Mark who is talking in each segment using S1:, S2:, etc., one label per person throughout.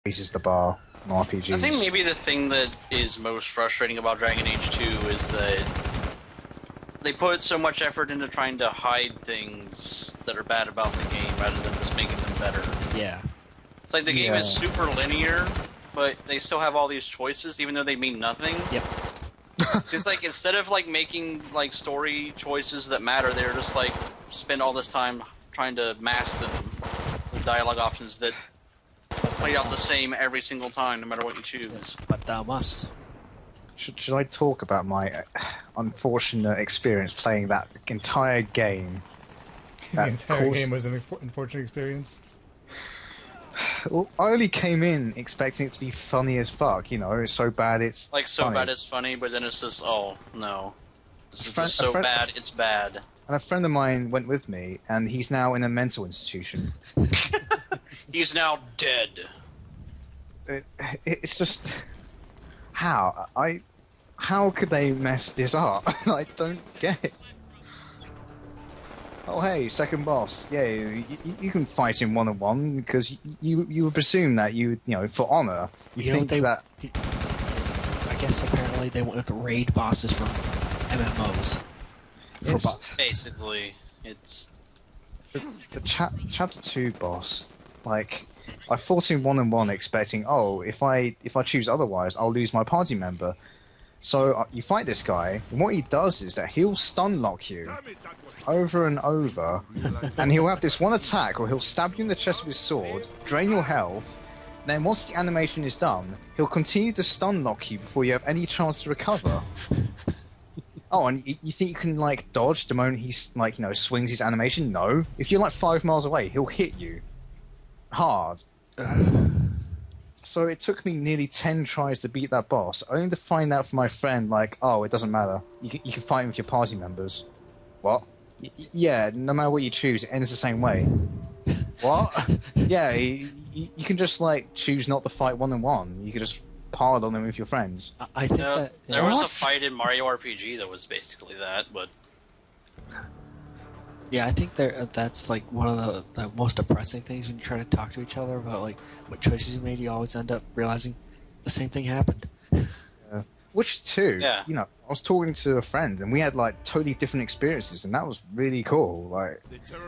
S1: raises the bar in RPGs.
S2: I think maybe the thing that is most frustrating about Dragon Age 2 is that they put so much effort into trying to hide things that are bad about the game rather than just making them better.
S3: Yeah.
S2: It's like the game is super linear, but they still have all these choices even though they mean nothing.
S3: Yep.
S2: So it's like instead of like making like story choices that matter, they're just like spend all this time trying to mask them with dialogue options that play out the same every single time, no matter what you choose.
S3: But thou must.
S1: Should I talk about my unfortunate experience playing that entire game?
S4: The entire game was an unfortunate experience.
S1: Well, I only came in expecting it to be funny as fuck. You know, it's so bad it's
S2: like so
S1: funny.
S2: bad it's funny, but then it's just oh no, this is just so bad it's bad.
S1: And a friend of mine went with me, and he's now in a mental institution.
S2: He's now dead.
S1: It's just how could they mess this up? I don't get it. Oh hey, second boss. Yeah, you can fight him one-on-one because you would presume that you know for honor. You think that.
S3: I guess apparently they went with the raid bosses from MMOs.
S1: Yes.
S2: Basically, it's
S1: the chapter 2 boss. Like, I fought him one-on-one expecting, oh, if I choose otherwise, I'll lose my party member. So you fight this guy, and what he does is that he'll stun lock you over and over, and he'll have this one attack, or he'll stab you in the chest with his sword, drain your health, then once the animation is done, he'll continue to stun lock you before you have any chance to recover. Oh, and you think you can, like, dodge the moment he's, like, you know, swings his animation? No. If you're, like, 5 miles away, he'll hit you. Hard. So it took me nearly 10 tries to beat that boss, only to find out from my friend, like, oh, it doesn't matter. You can fight him with your party members. What? Yeah, no matter what you choose, it ends the same way. What? Yeah, you can just, like, choose not to fight one-on-one. You can just pile on them with your friends.
S3: I think that...
S2: There was a fight in Mario RPG that was basically that, but...
S3: Yeah, I think that's like one of the most depressing things when you try to talk to each other about like what choices you made. You always end up realizing the same thing happened.
S1: Which too,
S2: yeah.
S1: You know, I was talking to a friend and we had like totally different experiences, and that was really cool. Like,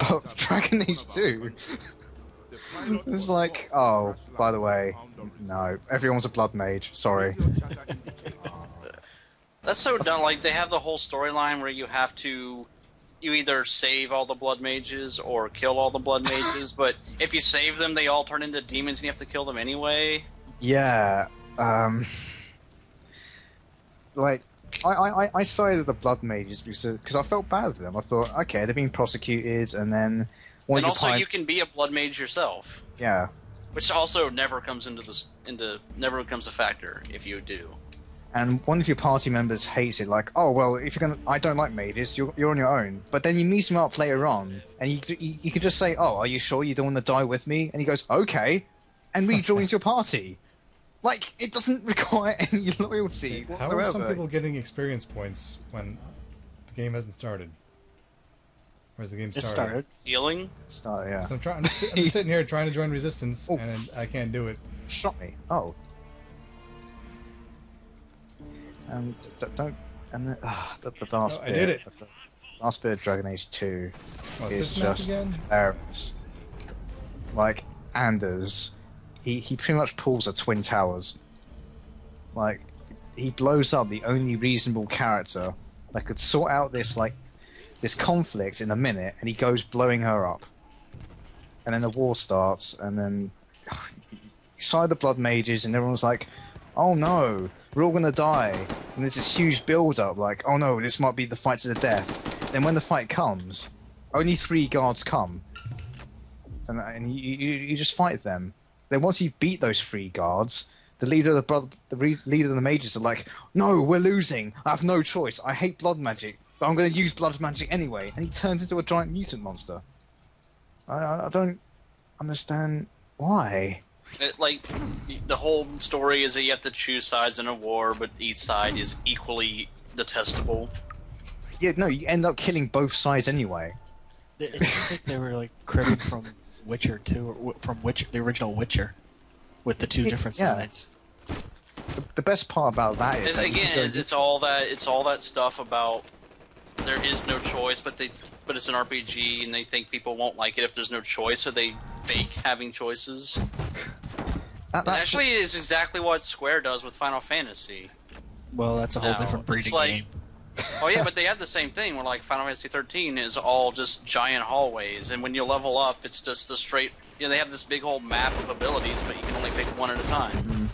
S1: but Dragon Age 2, it's like, oh, by the way, no, everyone's a blood mage. Sorry.
S2: That's so dumb. Like they have the whole storyline where you have to. You either save all the blood mages or kill all the blood mages, but if you save them, they all turn into demons and you have to kill them anyway.
S1: Yeah, like, I sided the blood mages because I felt bad for them. I thought, okay, they're being prosecuted, and then...
S2: And also, you can be a blood mage yourself.
S1: Yeah.
S2: Which also never comes never becomes a factor if you do.
S1: And one of your party members hates it, like, oh, well, if you're gonna... I don't like mages, you're on your own. But then you meet him up later on, and you could just say, oh, are you sure you don't want to die with me? And he goes, okay, and rejoins your party. Like, it doesn't require any loyalty whatsoever.
S4: How are some people getting experience points when the game hasn't started? Or has the game started?
S3: It started.
S2: Healing?
S1: Started, yeah.
S4: So I'm just sitting here trying to join Resistance, and I can't do it.
S1: Shot me. Oh. And don't... And the last bit...
S4: I did it!
S1: The last bit of Dragon Age 2 is just
S4: again?
S1: hilarious. Like, Anders... He pretty much pulls a Twin Towers. Like, he blows up the only reasonable character that could sort out this conflict in a minute, and he goes blowing her up. And then the war starts, and then you side the blood mages, and everyone's like, oh no, we're all gonna die. And there's this huge build-up, like, oh no, this might be the fight to the death. Then when the fight comes, only 3 guards come. And you just fight them. Then once you beat those 3 guards, the leader of the mages are like, no, we're losing. I have no choice. I hate blood magic, but I'm going to use blood magic anyway. And he turns into a giant mutant monster. I don't understand why.
S2: The whole story is that you have to choose sides in a war, but each side is equally detestable.
S1: Yeah, no, you end up killing both sides anyway.
S3: It seems like they were like cribbing from Witcher 2, or from the original Witcher. with the two different
S1: Yeah.
S3: sides.
S1: The best part about that is
S2: It's,
S1: that you can
S2: again,
S1: go-
S2: it's all that stuff about there is no choice, but it's an RPG, and they think people won't like it if there's no choice, so they fake having choices.
S1: that,
S2: It
S1: that's
S2: actually is exactly what Square does with Final Fantasy.
S3: Well, that's a whole
S2: No,
S3: different
S2: it's
S3: breeding
S2: like-
S3: game.
S2: Oh yeah, but they have the same thing where like Final Fantasy 13 is all just giant hallways, and when you level up, it's just the straight. You know, they have this big whole map of abilities, but you can only pick one at a time.
S1: Mm-hmm.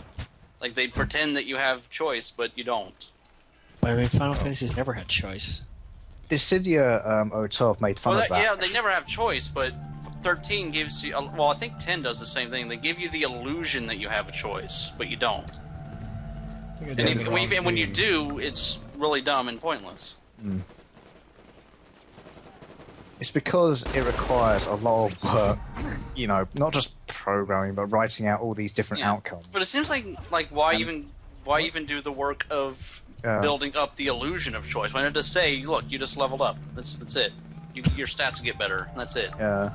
S2: Like they pretend that you have choice, but you don't.
S3: But I mean, Final Fantasy's never had choice.
S1: Dissidia 012 made fun
S2: Well,
S1: of that.
S2: yeah, they never have choice, but 13 gives you. Well, I think 10 does the same thing. They give you the illusion that you have a choice, but you don't.
S4: I think I
S2: And,
S4: did
S2: if,
S4: the wrong
S2: when you
S4: team.
S2: do, it's really dumb and pointless.
S1: It's because it requires a lot of work, you know, not just programming, but writing out all these different
S2: Yeah.
S1: outcomes.
S2: But it seems like why even do the work of building up the illusion of choice? Why not just say, look, you just leveled up. That's it. Your stats get better. And that's it.
S1: Yeah.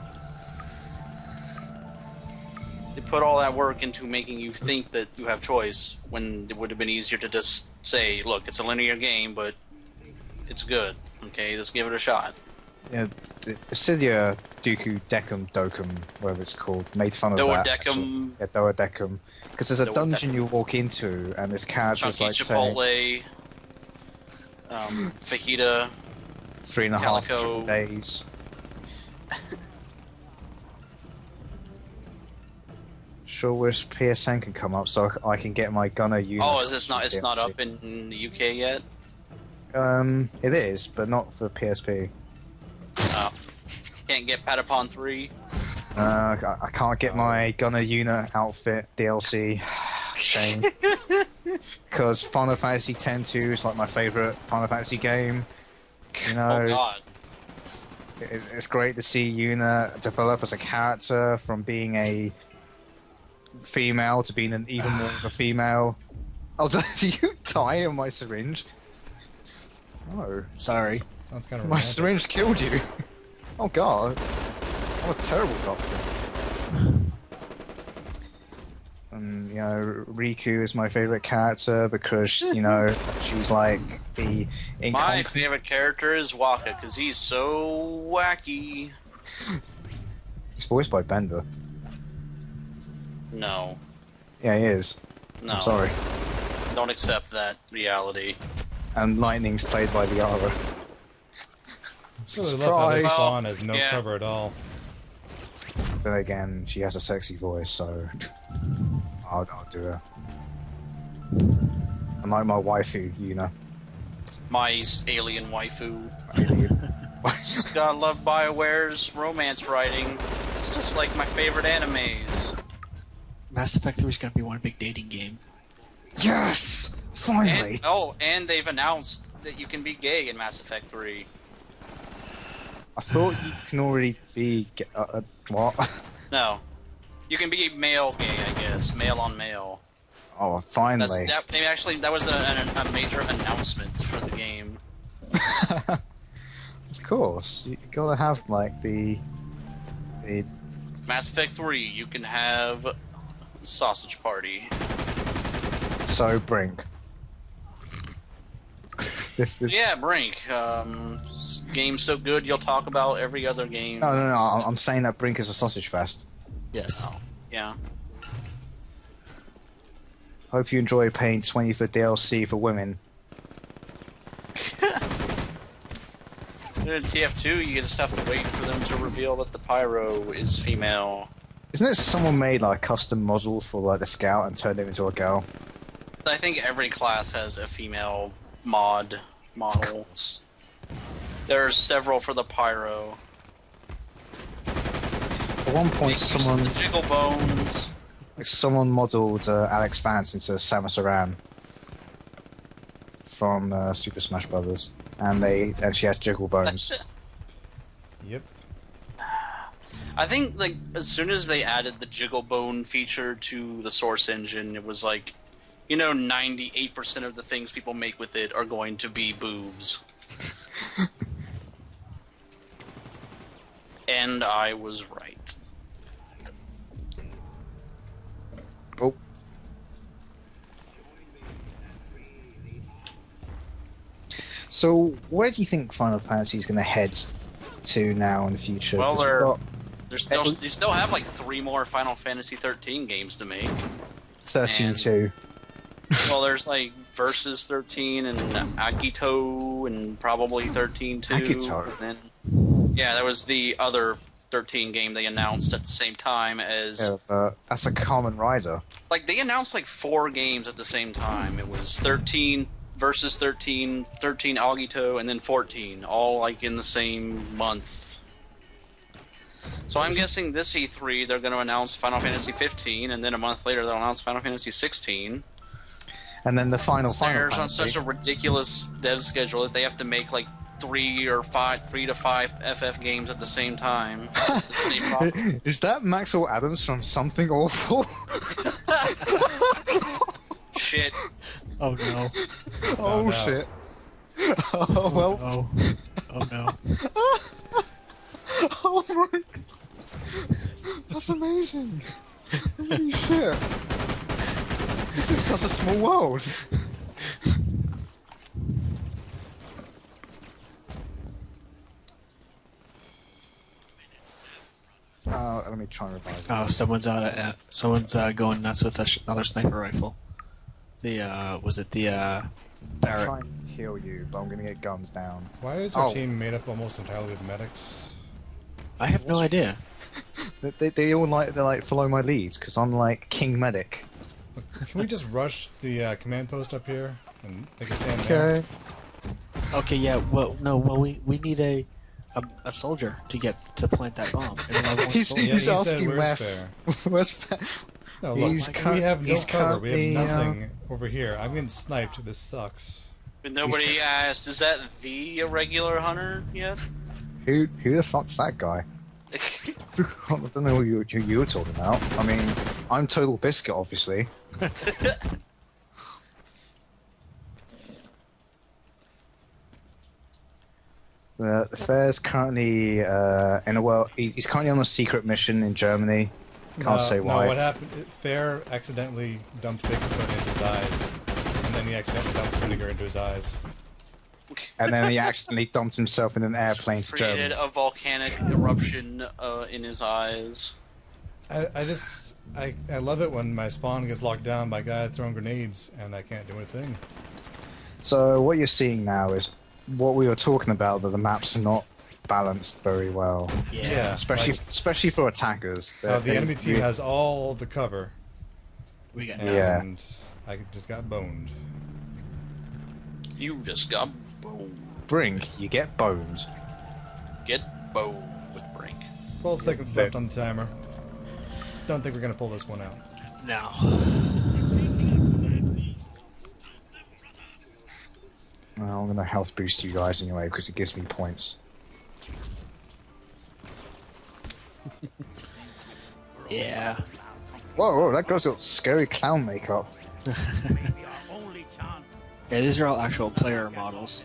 S2: They put all that work into making you think that you have choice when it would have been easier to just say, look, it's a linear game, but it's good. Okay, just give it a shot.
S1: Yeah, Dissidia Dooku Decum Dokum, whatever it's called, made fun of that.
S2: Doedecum.
S1: actually. Yeah, Doedecum. Because there's a
S2: Doedecum.
S1: dungeon you walk into, and this character's
S2: Chunky
S1: like saying
S2: Chipotle, Fajita.
S1: 3.5
S2: Calico.
S1: triple days. Sure wish PSN can come up so I can get my Gunner unit.
S2: Oh, is this not? It's not
S1: DLC.
S2: up in the UK yet.
S1: It is, but not for PSP.
S2: Oh, can't get Patapon 3.
S1: I can't get my Gunner unit outfit DLC. Shame. Because Final Fantasy X-2 is like my favorite Final Fantasy game. You know,
S2: Oh God.
S1: it's great to see Yuna develop as a character from being a female to being an even more of a female. Oh, did you die on my syringe? No.
S3: Sorry.
S4: Sounds kind of
S1: My
S4: romantic.
S1: syringe killed you. Oh god. I'm a terrible doctor. And, you know, Riku is my favorite character because, you know, she's like the
S2: My
S1: incompetent.
S2: favorite character is Waka because he's so wacky.
S1: He's voiced by Bender.
S2: No,
S1: Yeah, he is.
S2: no.
S1: I'm sorry.
S2: Don't accept that reality.
S1: And Lightning's played by Liara.
S4: So I love how this
S1: Surprise.
S4: Fawn has no
S2: Yeah.
S4: cover at all.
S1: Then again, she has a sexy voice, so I'll do her. I'm like my waifu, you know.
S2: My alien waifu. Gotta love BioWare's romance writing. It's just like my favorite animes.
S3: Mass Effect 3 is going to be one big dating game.
S1: Yes! Finally!
S2: And they've announced that you can be gay in Mass Effect 3.
S1: I thought you can already be... what?
S2: No. You can be male gay, I guess. Male on male.
S1: Oh, finally.
S2: That was a major announcement for the game.
S1: Of course. You gotta have, like, the
S2: Mass Effect 3, you can have sausage party.
S1: So Brink. this.
S2: Yeah, Brink. Game's so good you'll talk about every other game.
S1: No. I'm saying that Brink is a sausage fest.
S3: Yes.
S2: Yeah.
S1: Hope you enjoy paying 20 for DLC for women.
S2: In TF2, you just have to wait for them to reveal that the pyro is female.
S1: Isn't it someone made like a custom model for like the scout and turned it into a girl?
S2: I think every class has a female model. There are several for the pyro.
S1: At one point,
S2: The jiggle bones.
S1: someone modelled Alex Vance into Samus Aran from Super Smash Brothers, and she has jiggle bones.
S4: Yep.
S2: I think like as soon as they added the jiggle bone feature to the Source engine, it was like, 98% of the things people make with it are going to be boobs. And I was right.
S1: Oh. So, where do you think Final Fantasy is going to head to now in the future?
S2: Well,
S1: 'Cause we've got
S2: you still have like 3 more Final Fantasy 13 games to make.
S1: 13 too.
S2: Well, there's like Versus 13 and Agito and probably 13 too.
S1: Agito?
S2: And then, yeah, that was the other 13 game they announced at the same time as...
S1: Yeah, that's a Kamen Rider.
S2: Like, they announced like 4 games at the same time. It was 13 Versus 13, 13 Agito, and then 14, all like in the same month. So I'm guessing this E3 they're going to announce Final Fantasy 15, and then a month later they'll announce Final Fantasy 16.
S1: And then the final
S2: There's on
S1: Fantasy.
S2: such a ridiculous dev schedule that they have to make like 3 to 5 FF games at the same time. It's the same problem.
S1: Is that Maxwell Adams from Something Awful?
S2: Shit.
S3: Oh no.
S1: Oh,
S4: no.
S1: shit. Oh, well.
S3: Oh, oh no.
S1: Oh my. That's amazing. Holy shit. This is such a small world. Let me try and revise it.
S3: Oh, someone's going nuts with another sniper rifle. Was it the
S1: I'll
S3: Barrett?
S1: try and kill you, but I'm gonna get guns down.
S4: Why is our
S1: Oh.
S4: team made up almost entirely of medics?
S3: I have no idea.
S1: They all they're like follow my lead because I'm like King Medic.
S4: Can we just rush the command post up here and make a stand there?
S1: Okay.
S3: Okay, yeah. Well, no. Well, we need a soldier to get to plant that bomb. And then I want
S1: He's-
S3: soldier.
S4: Yeah,
S1: He's
S4: he said
S1: asking
S4: where's
S1: where-
S4: fair.
S1: Where's Fa-
S4: No, look,
S1: He's
S4: we have no
S1: he's
S4: cover. We
S1: currently,
S4: have nothing over here. I'm getting sniped. This sucks.
S2: But nobody asked, is that the irregular hunter yet?
S1: Who the fuck's that guy? I don't know who you were talking about. I mean, I'm Total Biscuit, obviously. The Fair's currently in a world. He's currently on a secret mission in Germany. Can't say why.
S4: No, what happened? Fair accidentally dumped baking soda into his eyes, and then he accidentally dumped vinegar into his eyes.
S1: And then he accidentally dumped himself in an airplane to
S2: Created
S1: Germany.
S2: a volcanic eruption in his eyes.
S4: I love it when my spawn gets locked down by a guy throwing grenades and I can't do anything.
S1: So what you're seeing now is what we were talking about, that the maps are not balanced very well,
S4: Yeah,
S1: especially for attackers.
S4: So the
S1: They-
S4: enemy team has all the cover,
S3: We got
S1: Yeah.
S4: and I just got boned.
S2: You just got boned.
S1: Brink, you get boned.
S2: Get boned with Brink.
S4: 12 seconds left on the timer. Don't think we're gonna pull this one out.
S3: no.
S1: Well, I'm gonna health boost you guys anyway because it gives me points.
S3: Yeah.
S1: Whoa, that guy's got scary clown makeup.
S3: Yeah, these are all actual player models.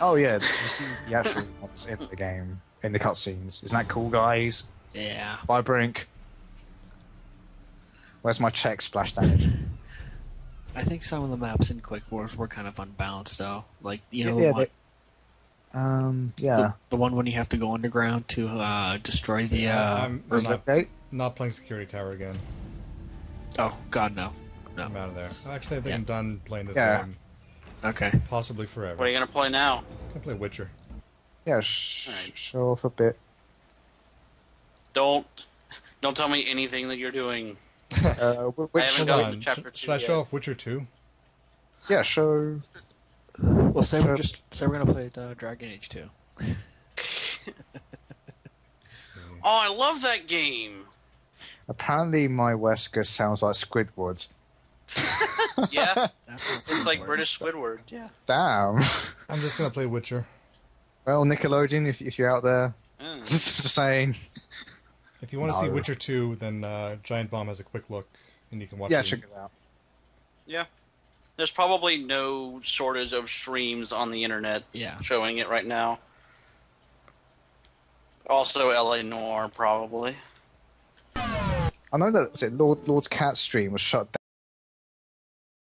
S1: Oh yeah, you see the actual ones in the game, in the cutscenes. Isn't that cool, guys?
S3: Yeah.
S1: Bye, Brink. Where's my check splash damage?
S3: I think some of the maps in Quick Wars were kind of unbalanced, though. Like, you know,
S1: Yeah,
S3: the one,
S1: yeah.
S3: the one when you have to go underground to destroy the.
S4: I'm
S1: Okay.
S4: not playing Security Tower again.
S3: Oh God, no. No.
S4: I'm out of there. Actually, I think
S3: Yeah.
S4: I'm done playing this
S1: Yeah.
S4: game,
S3: Okay.
S4: possibly forever.
S2: What are you gonna play now?
S4: I play Witcher.
S1: Yeah,
S2: Alright.
S1: show off a bit.
S2: Don't tell me anything that you're doing.
S1: Which
S2: I haven't
S4: Hold
S2: gotten
S4: on.
S2: to chapter
S4: Should
S2: 2
S4: I show
S2: yet.
S4: off Witcher 2?
S1: Yeah, show.
S3: Well, say
S1: Sure.
S3: we're gonna play Dragon Age 2.
S2: Oh, I love that game.
S1: Apparently, my Wesker sounds like Squidward.
S2: Yeah,
S3: That's not
S2: it's like
S3: Squidward.
S2: British Squidward. Yeah.
S1: Damn.
S4: I'm just gonna play Witcher.
S1: Well, Nickelodeon, if you're out there,
S2: Mm.
S1: just saying.
S4: If you want to see
S1: No.
S4: Witcher 2, then Giant Bomb has a quick look, and you can watch
S1: Yeah,
S4: it.
S1: check it out.
S2: Yeah. There's probably no shortage of streams on the internet
S3: Yeah.
S2: showing it right now. Also, LA Noir, probably.
S1: I know that Lord's cat stream was shut